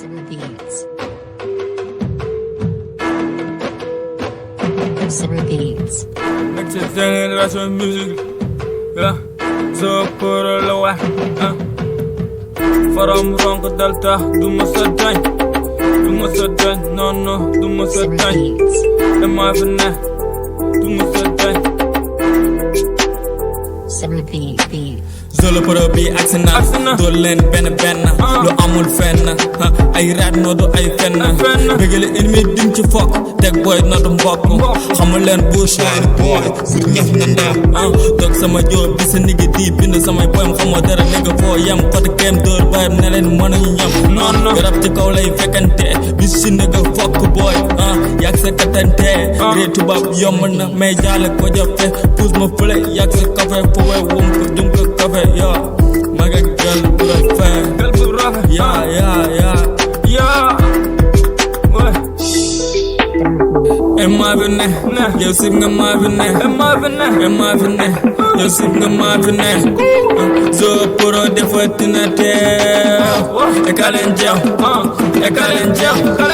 Summer Beats. Summer Beats. Next generation music, yeah. So put a low, From wrong delta, do must a time, no, do must a Summer time. Beats. Am I finna, do must a time. Summer Beats. Zolo pro bi Arsenal do leen benn lu amul fenn ay raat no do ay fenn bëggale ennemi dim ci fokk teg boy no do mbokk xamul leen bush line boy bu ñëf na ndax dog sama job bi sa nigga di bind samay poem xamoo dara nigga foo yam côté game door bayam ne leen mënuñu ñam non garab ci kaw lay fekkante bi si nigga fokk boy yak sa katante ré tubaab yomb na mais jaale ko jafe pousse ma fële yak sa café foowe wum ko jum ko café yo maga gal bu rafet ya What? e ma bi ne yow sib nga ma bi ne yow sib nga ma bi ne so poro defati na teew e kalen jeew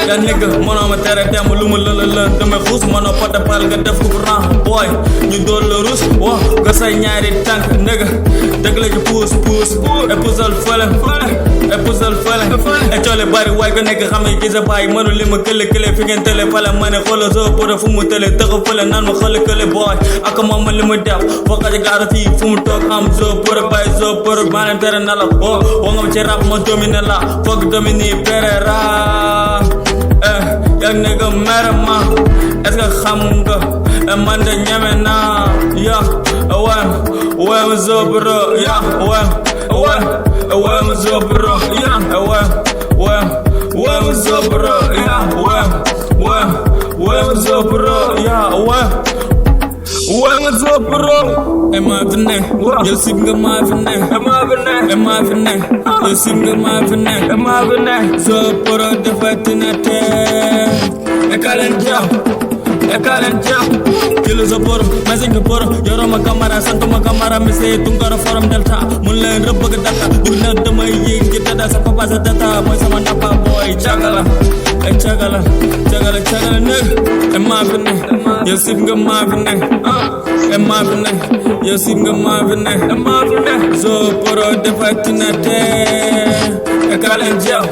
ya nigga mënoo ma tere dem lu ma lëlëlën dama xuus mënoo pota pal nga def ko ran boy ñu dool la rus nga say ñaari tànk nigga dëgg la ci puus e pusal fële e coole bari waay ko nekk xam ne gisa baay mënu li ma kële fi ngeen tële fale ma ne xoola so poro fu mu tële tëxa fële naan ma xoola kële boy ak moom ma li ma def fokka ci gaara fii fu mu toog am so poro bay so poro maa leen tere na la wa nga ma ci rap ma domine la foog domine Pereira yak nigga mere ma est-ce que xam nga man de ñeme naa ya ma so poro ya ma so poro ya ma so poro ya ma so poro ya nga so poro e ma fi ne yow sib nga ma fi ne yow sib nga ma fi ne so poro defati na te e kalen jaw kilo so poro message nga poro yoro ma kamara santu ma kamara mi sey tungara forum delta mun leen rëbb ga data bu na damay yéeg ci data sa papa sa data mooy sama ndappa boy cagala neg e ma fi ne yow sib nga ma fi ne yow sib nga ma fi ne so poro defati na te e kalen jaw